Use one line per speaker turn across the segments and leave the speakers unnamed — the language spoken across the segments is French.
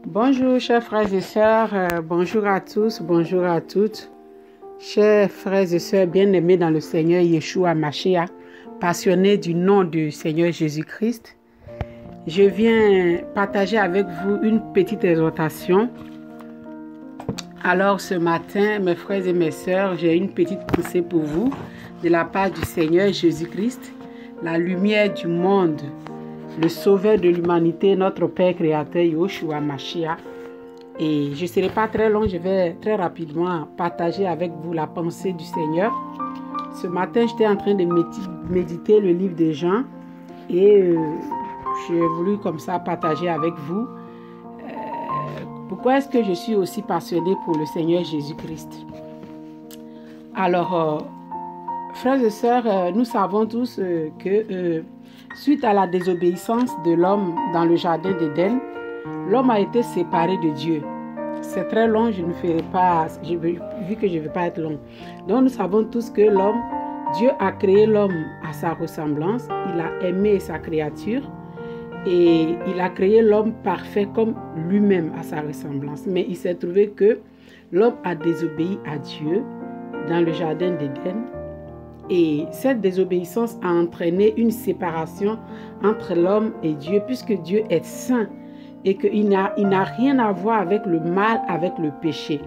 Bonjour chers frères et sœurs, bonjour à tous, bonjour à toutes. Chers frères et sœurs bien-aimés dans le Seigneur Yeshua Mashiach, passionnés du nom du Seigneur Jésus-Christ, je viens partager avec vous une petite exhortation. Alors ce matin, mes frères et mes sœurs, j'ai une petite pensée pour vous de la part du Seigneur Jésus-Christ, la lumière du monde, le sauveur de l'humanité, notre Père créateur Yeshua Mashiach. Et je ne serai pas très long, je vais très rapidement partager avec vous la pensée du Seigneur. Ce matin, j'étais en train de méditer le livre de Jean et j'ai voulu comme ça partager avec vous. Pourquoi est-ce que je suis aussi passionnée pour le Seigneur Jésus-Christ? Alors, frères et sœurs, nous savons tous que suite à la désobéissance de l'homme dans le jardin d'Éden, l'homme a été séparé de Dieu. C'est très long, je ne ferai pas, vu que je ne vais pas être long. Donc nous savons tous que Dieu a créé l'homme à sa ressemblance, il a aimé sa créature et il a créé l'homme parfait comme lui-même à sa ressemblance. Mais il s'est trouvé que l'homme a désobéi à Dieu dans le jardin d'Éden. Et cette désobéissance a entraîné une séparation entre l'homme et Dieu, puisque Dieu est saint et qu'il n'a rien à voir avec le mal, avec le péché.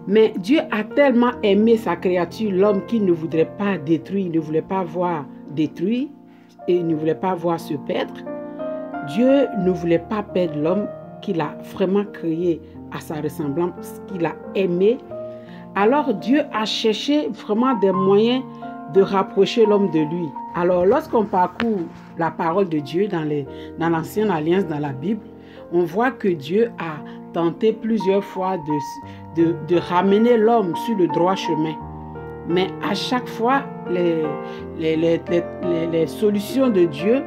Mais Dieu a tellement aimé sa créature, l'homme, qu'il ne voudrait pas détruire, il ne voulait pas voir détruit et il ne voulait pas voir se perdre. Dieu ne voulait pas perdre l'homme qu'il a vraiment créé à sa ressemblance, qu'il a aimé. Alors Dieu a cherché vraiment des moyens de rapprocher l'homme de lui. Alors lorsqu'on parcourt la parole de Dieu dans l'Ancienne Alliance, dans la Bible, on voit que Dieu a tenté plusieurs fois de ramener l'homme sur le droit chemin. Mais à chaque fois, les solutions de Dieu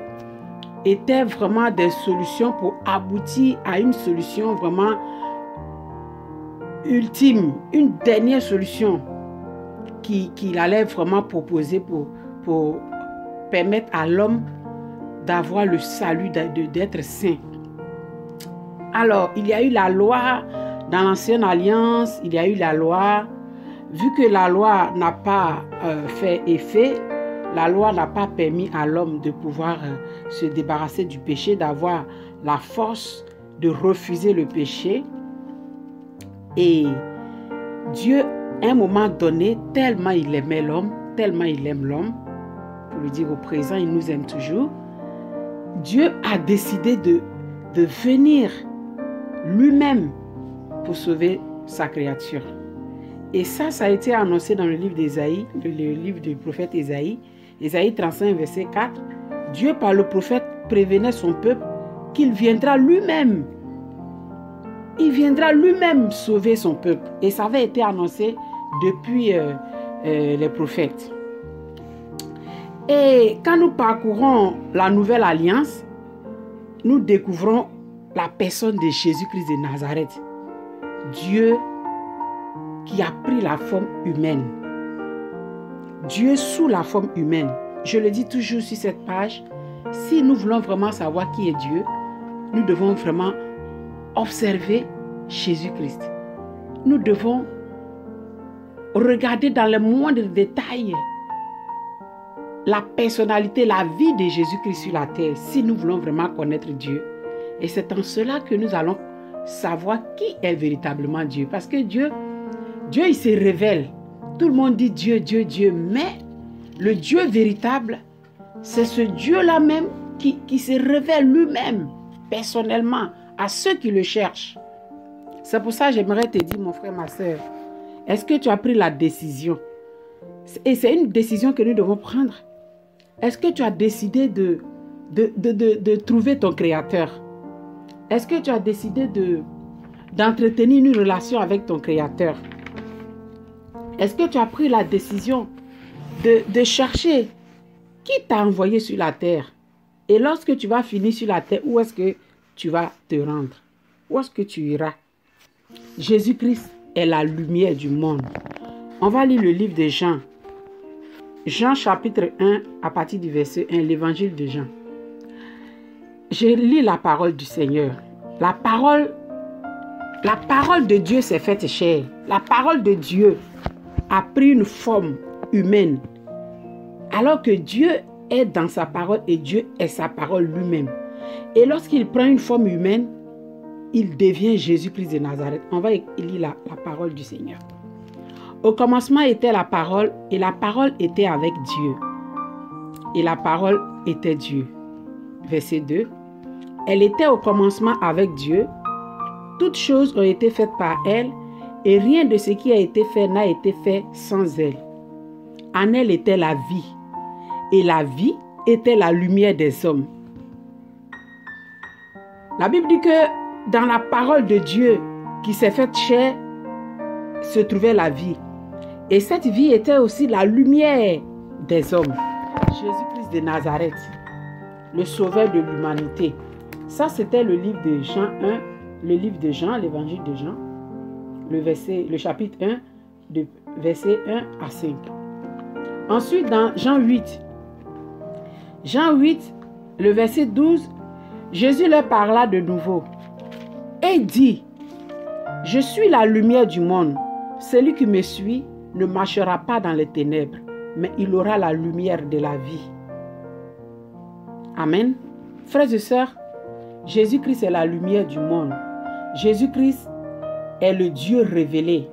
étaient vraiment des solutions pour aboutir à une solution vraiment ultime, une dernière solution qu'il allait vraiment proposer pour permettre à l'homme d'avoir le salut, d'être saint. Alors, il y a eu la loi dans l'Ancienne Alliance, il y a eu la loi. Vu que la loi n'a pas fait effet, la loi n'a pas permis à l'homme de pouvoir se débarrasser du péché, d'avoir la force de refuser le péché. Et Dieu, à un moment donné, tellement il aimait l'homme, tellement il aime l'homme, pour lui dire au présent, il nous aime toujours, Dieu a décidé de venir lui-même pour sauver sa créature. Et ça a été annoncé dans le livre d'Ésaïe, le livre du prophète Ésaïe, Ésaïe 35, verset 4. Dieu, par le prophète, prévenait son peuple qu'il viendra lui-même. Il viendra lui-même sauver son peuple. Et ça avait été annoncé depuis les prophètes. Et quand nous parcourons la nouvelle alliance, nous découvrons la personne de Jésus-Christ de Nazareth. Dieu qui a pris la forme humaine. Dieu sous la forme humaine. Je le dis toujours sur cette page, si nous voulons vraiment savoir qui est Dieu, nous devons vraiment observer Jésus-Christ. Nous devons regarder dans le moindre détail la personnalité, la vie de Jésus-Christ sur la terre, si nous voulons vraiment connaître Dieu. Et c'est en cela que nous allons savoir qui est véritablement Dieu. Parce que Dieu, il se révèle. Tout le monde dit Dieu, Dieu, Dieu. Mais le Dieu véritable, c'est ce Dieu-là même qui se révèle lui-même, personnellement, à ceux qui le cherchent. C'est pour ça que j'aimerais te dire, mon frère, ma soeur, est-ce que tu as pris la décision? Et c'est une décision que nous devons prendre. Est-ce que tu as décidé de trouver ton Créateur? Est-ce que tu as décidé d'entretenir une relation avec ton Créateur? Est-ce que tu as pris la décision de chercher qui t'a envoyé sur la terre? Et lorsque tu vas finir sur la terre, où est-ce que tu vas te rendre? Où est-ce que tu iras? Jésus-Christ est la lumière du monde. On va lire le livre de Jean. Jean chapitre 1 à partir du verset 1, l'évangile de Jean. Je lis la parole du Seigneur. La parole de Dieu s'est faite chair. La parole de Dieu a pris une forme humaine. Alors que Dieu est dans sa parole et Dieu est sa parole lui-même. Et lorsqu'il prend une forme humaine, il devient Jésus-Christ de Nazareth. On va lire la parole du Seigneur. Au commencement était la parole et la parole était avec Dieu. Et la parole était Dieu. Verset 2. Elle était au commencement avec Dieu. Toutes choses ont été faites par elle et rien de ce qui a été fait n'a été fait sans elle. En elle était la vie et la vie était la lumière des hommes. La Bible dit que dans la parole de Dieu qui s'est faite chair se trouvait la vie. Et cette vie était aussi la lumière des hommes. Jésus-Christ de Nazareth, le sauveur de l'humanité. Ça, c'était le livre de Jean 1, le livre de Jean, l'évangile de Jean, le chapitre 1, de verset 1 à 5. Ensuite, dans Jean 8, le verset 12, Jésus leur parla de nouveau et dit, « Je suis la lumière du monde. Celui qui me suit ne marchera pas dans les ténèbres, mais il aura la lumière de la vie. » Amen. Frères et sœurs, Jésus-Christ est la lumière du monde. Jésus-Christ est le Dieu révélé.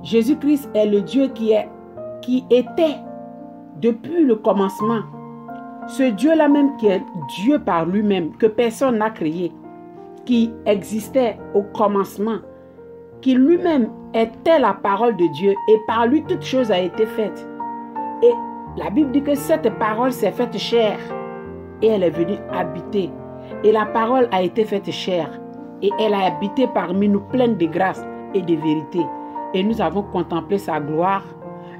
Jésus-Christ est le Dieu qui était depuis le commencement. Ce Dieu-là même qui est Dieu par lui-même, que personne n'a créé, qui existait au commencement, qui lui-même était la parole de Dieu et par lui toute chose a été faite. Et la Bible dit que cette parole s'est faite chair et elle est venue habiter. Et la parole a été faite chair et elle a habité parmi nous pleine de grâce et de vérité. Et nous avons contemplé sa gloire,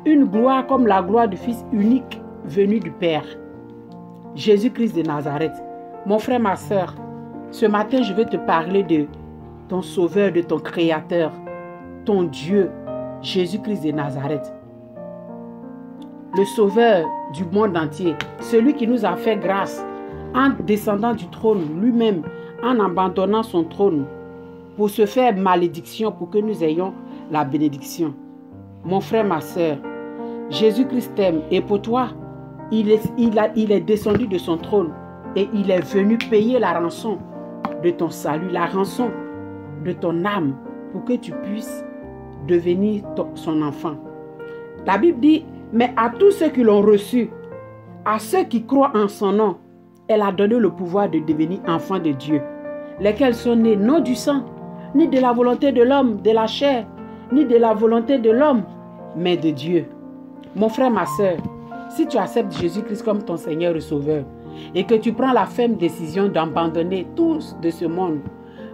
une gloire comme la gloire du Fils unique venu du Père. Jésus-Christ de Nazareth. Mon frère, ma soeur, ce matin je vais te parler de ton Sauveur, de ton Créateur, ton Dieu, Jésus-Christ de Nazareth. Le Sauveur du monde entier, celui qui nous a fait grâce en descendant du trône lui-même, en abandonnant son trône pour se faire malédiction, pour que nous ayons la bénédiction. Mon frère, ma soeur, Jésus-Christ t'aime et pour toi, il est descendu de son trône et il est venu payer la rançon de ton salut, la rançon de ton âme pour que tu puisses devenir son enfant. La Bible dit, mais à tous ceux qui l'ont reçu, à ceux qui croient en son nom, elle a donné le pouvoir de devenir enfants de Dieu, lesquels sont nés non du sang, ni de la volonté de l'homme, de la chair, ni de la volonté de l'homme, mais de Dieu. Mon frère, ma soeur, si tu acceptes Jésus-Christ comme ton Seigneur et Sauveur, et que tu prends la ferme décision d'abandonner tout de ce monde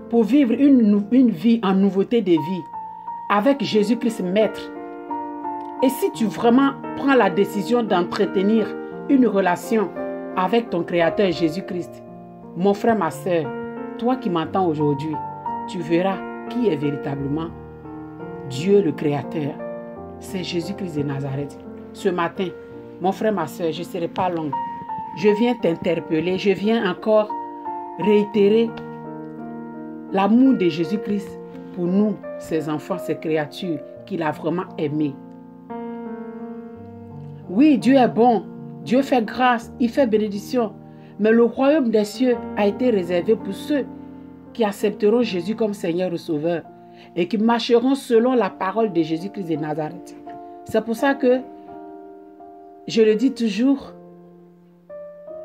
pour vivre une vie en nouveauté de vie, avec Jésus-Christ Maître, et si tu vraiment prends la décision d'entretenir une relation avec ton Créateur Jésus-Christ, mon frère, ma soeur, toi qui m'entends aujourd'hui, tu verras qui est véritablement Dieu le Créateur. C'est Jésus-Christ de Nazareth. Ce matin, mon frère, ma soeur, je ne serai pas longue. Je viens t'interpeller, je viens encore réitérer l'amour de Jésus-Christ pour nous, ses enfants, ses créatures qu'il a vraiment aimés. Oui, Dieu est bon, Dieu fait grâce, il fait bénédiction, mais le royaume des cieux a été réservé pour ceux qui accepteront Jésus comme Seigneur et Sauveur et qui marcheront selon la parole de Jésus-Christ de Nazareth. C'est pour ça que je le dis toujours,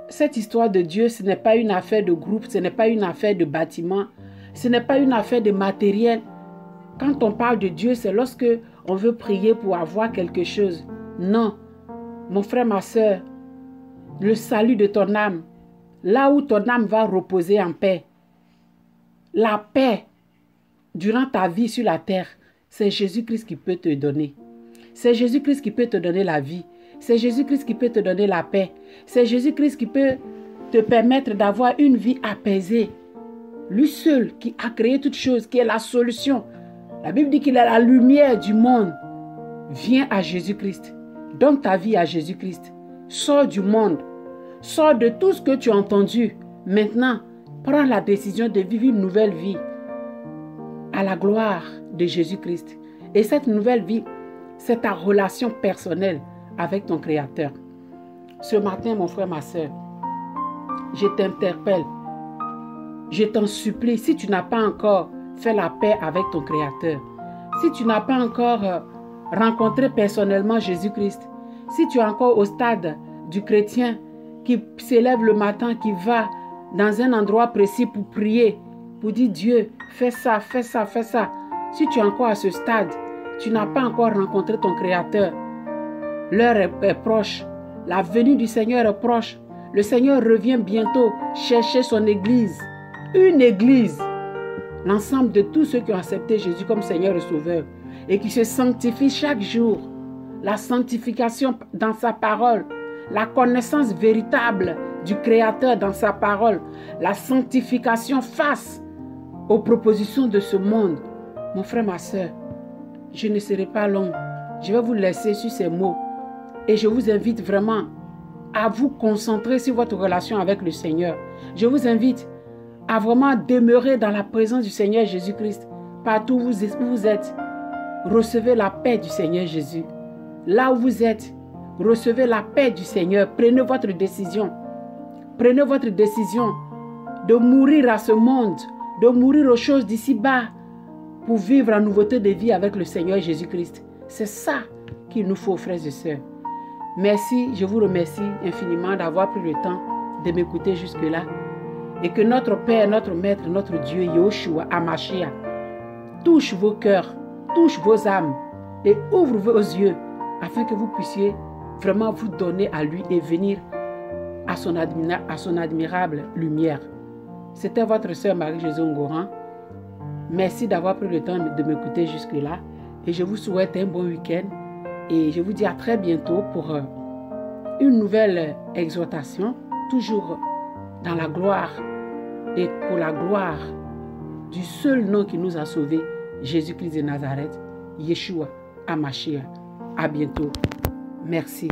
cette histoire de Dieu, ce n'est pas une affaire de groupe, ce n'est pas une affaire de bâtiment, ce n'est pas une affaire de matériel. Quand on parle de Dieu, c'est lorsque on veut prier pour avoir quelque chose. Non, mon frère, ma soeur, le salut de ton âme, là où ton âme va reposer en paix, la paix durant ta vie sur la terre, c'est Jésus-Christ qui peut te donner. C'est Jésus-Christ qui peut te donner la vie. C'est Jésus-Christ qui peut te donner la paix. C'est Jésus-Christ qui peut te permettre d'avoir une vie apaisée. Lui seul qui a créé toutes choses, qui est la solution. La Bible dit qu'il est la lumière du monde. Viens à Jésus-Christ. Donne ta vie à Jésus-Christ. Sors du monde. Sors de tout ce que tu as entendu. Maintenant, prends la décision de vivre une nouvelle vie à la gloire de Jésus-Christ. Et cette nouvelle vie, c'est ta relation personnelle avec ton Créateur. Ce matin, mon frère, ma soeur, je t'interpelle, je t'en supplie, si tu n'as pas encore fait la paix avec ton Créateur, si tu n'as pas encore rencontré personnellement Jésus-Christ, si tu es encore au stade du chrétien qui s'élève le matin, qui va dans un endroit précis pour prier, pour dire Dieu, fais ça, fais ça, fais ça. Si tu es encore à ce stade, tu n'as pas encore rencontré ton Créateur. L'heure est proche. La venue du Seigneur est proche. Le Seigneur revient bientôt chercher son église. Une église. L'ensemble de tous ceux qui ont accepté Jésus comme Seigneur et Sauveur et qui se sanctifient chaque jour. La sanctification dans sa parole. La connaissance véritable du Créateur dans sa parole. La sanctification face aux propositions de ce monde. Mon frère, ma soeur, je ne serai pas long. Je vais vous laisser sur ces mots. Et je vous invite vraiment à vous concentrer sur votre relation avec le Seigneur. Je vous invite à vraiment demeurer dans la présence du Seigneur Jésus-Christ. Partout où vous êtes, recevez la paix du Seigneur Jésus. Là où vous êtes, recevez la paix du Seigneur. Prenez votre décision. Prenez votre décision de mourir à ce monde, de mourir aux choses d'ici-bas pour vivre en nouveauté de vie avec le Seigneur Jésus-Christ. C'est ça qu'il nous faut, frères et sœurs. Merci, je vous remercie infiniment d'avoir pris le temps de m'écouter jusque-là. Et que notre Père, notre Maître, notre Dieu, Yahushua, Amashia, touche vos cœurs, touche vos âmes et ouvre vos yeux afin que vous puissiez vraiment vous donner à lui et venir à son admirable lumière. C'était votre sœur Marie-Josée Ngoran. Merci d'avoir pris le temps de m'écouter jusque-là. Et je vous souhaite un bon week-end. Et je vous dis à très bientôt pour une nouvelle exhortation, toujours dans la gloire et pour la gloire du seul nom qui nous a sauvés, Jésus-Christ de Nazareth, Yeshua, Amashia. À bientôt. Merci.